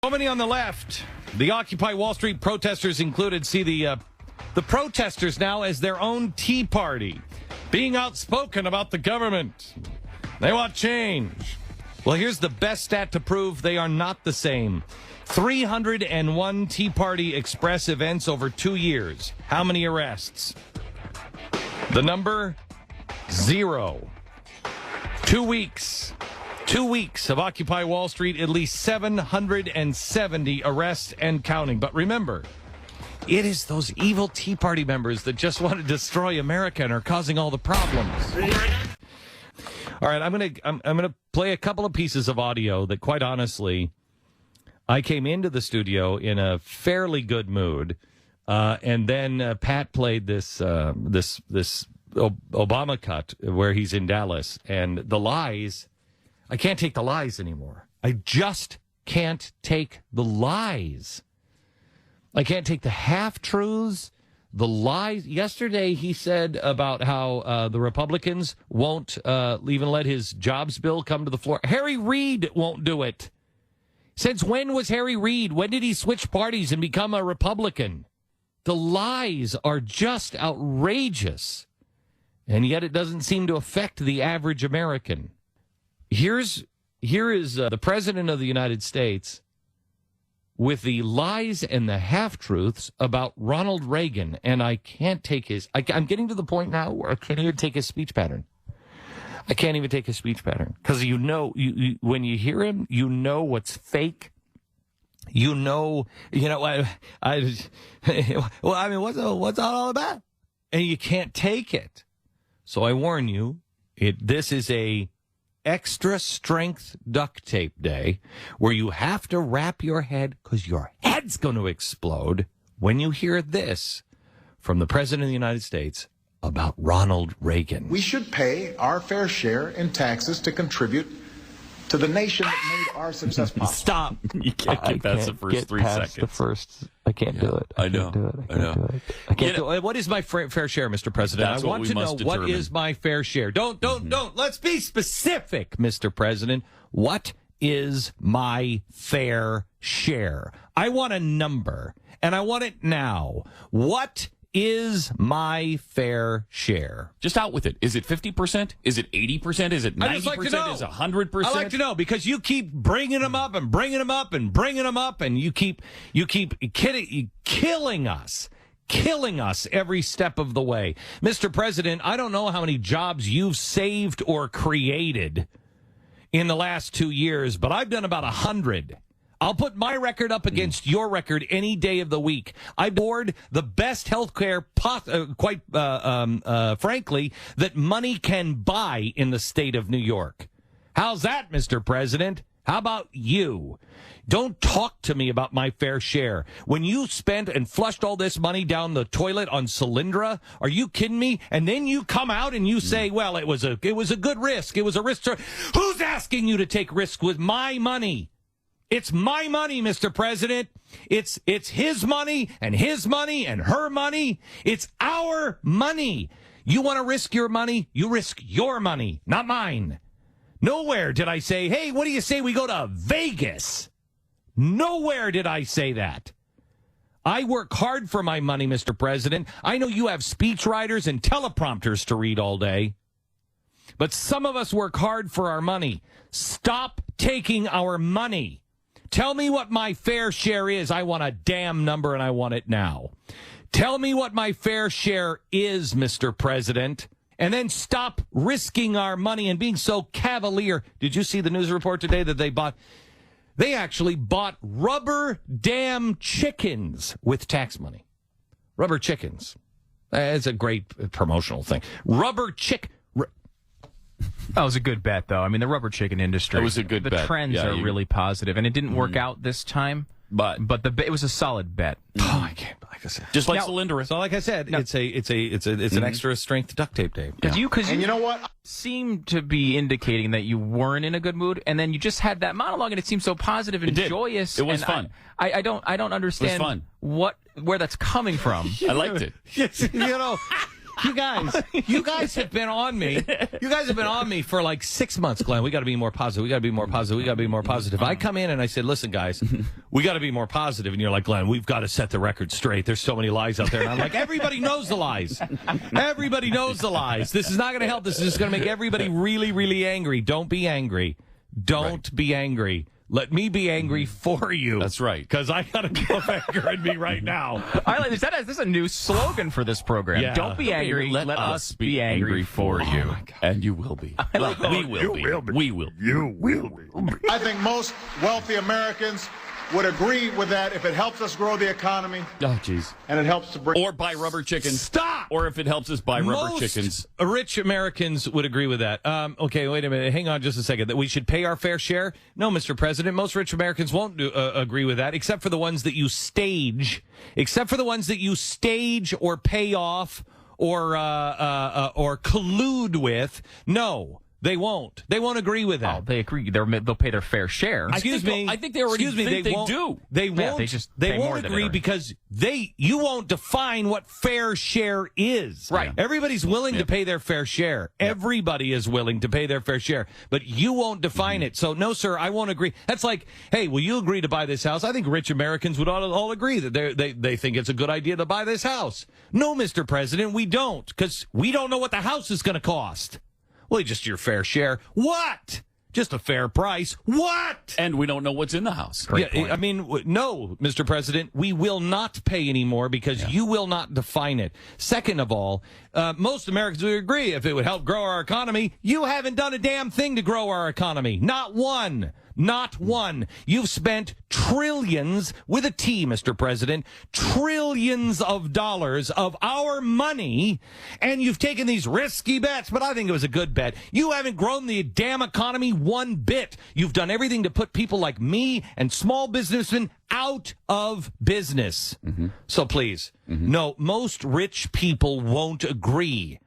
So many on the left. The Occupy Wall Street protesters included see the protesters now as their own Tea Party, being outspoken about the government. They want change. Well, here's the best stat to prove they are not the same. 301 Tea Party Express events over 2 years. How many arrests? The number, 0. 2 weeks. 2 weeks of Occupy Wall Street, at least 770 arrests and counting. But remember, it is those evil Tea Party members that just want to destroy America and are causing all the problems. All right, I'm gonna play a couple of pieces of audio that, quite honestly, I came into the studio in a fairly good mood, and then Pat played this Obama cut where he's in Dallas, and the lies. I can't take the lies anymore. I just can't take the lies. I can't take the half-truths, the lies. Yesterday he said about how the Republicans won't even let his jobs bill come to the floor. Harry Reid won't do it. Since when was Harry Reid? When did he switch parties and become a Republican? The lies are just outrageous. And yet it doesn't seem to affect the average American. Here is the President of the United States with the lies and the half-truths about Ronald Reagan, and I can't take his... I'm getting to the point now where I can't even take his speech pattern. I can't even take his speech pattern. Because you when you hear him, you know what's fake. Well, I mean, what's all about? And you can't take it. So I warn you, this is a extra strength duct tape day where you have to wrap your head because your head's going to explode when you hear this from the President of the United States about Ronald Reagan. We should pay our fair share in taxes to contribute to the nation that made our success possible. Stop. You can't get past the first 3 seconds. I can't do it. I know. I can't do it. What is my fair share, Mr. President? That's I want what to we know must what determine. is my fair share. Don't. Let's be specific, Mr. President. What is my fair share? I want a number, and I want it now. What is my fair share? Just out with it. Is it 50%? Is it 80%? Is it 90%? I just like to know. Is it 100%? I like to know because you keep bringing them up and bringing them up and bringing them up, and you keep killing us every step of the way. Mr. President, I don't know how many jobs you've saved or created in the last 2 years, but I've done about 100. I'll put my record up against your record any day of the week. I board the best health care, frankly, that money can buy in the state of New York. How's that, Mr. President? How about you? Don't talk to me about my fair share. When you spent and flushed all this money down the toilet on Solyndra, are you kidding me? And then you come out and you say, well, it was a good risk. It was a risk. Who's asking you to take risks with my money? It's my money, Mr. President. It's his money and her money. It's our money. You want to risk your money? You risk your money, not mine. Nowhere did I say, hey, what do you say we go to Vegas? Nowhere did I say that. I work hard for my money, Mr. President. I know you have speechwriters and teleprompters to read all day. But some of us work hard for our money. Stop taking our money. Tell me what my fair share is. I want a damn number, and I want it now. Tell me what my fair share is, Mr. President, and then stop risking our money and being so cavalier. Did you see the news report today that they actually bought rubber damn chickens with tax money? Rubber chickens. That's a great promotional thing. Rubber chick. That was a good bet, though. I mean, the rubber chicken industry. That was a good bet. The trends are really positive, and it didn't work out this time. But it was a solid bet. Oh, I can't. Like I said, just like Solyndra. So, like I said, it's an extra strength duct tape day. Because you know what? Seem to be indicating that you weren't in a good mood, and then you just had that monologue, and it seemed so positive and joyous. It was fun. I don't understand where that's coming from. I liked it. You know. You guys have been on me. You guys have been on me for like 6 months, Glenn. We got to be more positive. We got to be more positive. We got to be more positive. I come in and I said, listen, guys, we got to be more positive. And you're like, Glenn, we've got to set the record straight. There's so many lies out there. And I'm like, everybody knows the lies. Everybody knows the lies. This is not going to help. This is just going to make everybody really, really angry. Don't be angry. Don't be angry. Let me be angry for you. That's right. Because I got a deal of anger in me right now. I like this. This is a new slogan for this program. Yeah. Don't be angry. Let us be angry for you. And you will be. We will be. We will. You will be. I think most wealthy Americans would agree with that if it helps us grow the economy Oh, jeez. and it helps to bring... Or buy rubber chickens. Stop! Or if it helps us buy rubber chickens. Rich Americans would agree with that. Okay, wait a minute. Hang on just a second. That we should pay our fair share? No, Mr. President. Most rich Americans won't agree with that, except for the ones that you stage. Except for the ones that you stage or pay off or collude with. No. They won't. They won't agree with that. Oh, they agree. They'll pay their fair share. Excuse me. I think they already think they do. They won't. Yeah, they won't agree because you won't define what fair share is. Right. Everybody's willing to pay their fair share. Everybody is willing to pay their fair share, but you won't define it. So no, sir, I won't agree. That's like, hey, will you agree to buy this house? I think rich Americans would all agree that they think it's a good idea to buy this house. No, Mr. President, we don't, because we don't know what the house is going to cost. Well, just your fair share. What? Just a fair price. What? And we don't know what's in the house. I mean, no, Mr. President, we will not pay anymore because you will not define it. Second of all, most Americans would agree if it would help grow our economy. You haven't done a damn thing to grow our economy. Not one. Not one. You've spent trillions, with a T, Mr. President, trillions of dollars of our money, and you've taken these risky bets, but I think it was a good bet. You haven't grown the damn economy one bit. You've done everything to put people like me and small businessmen out of business. So please, no, most rich people won't agree.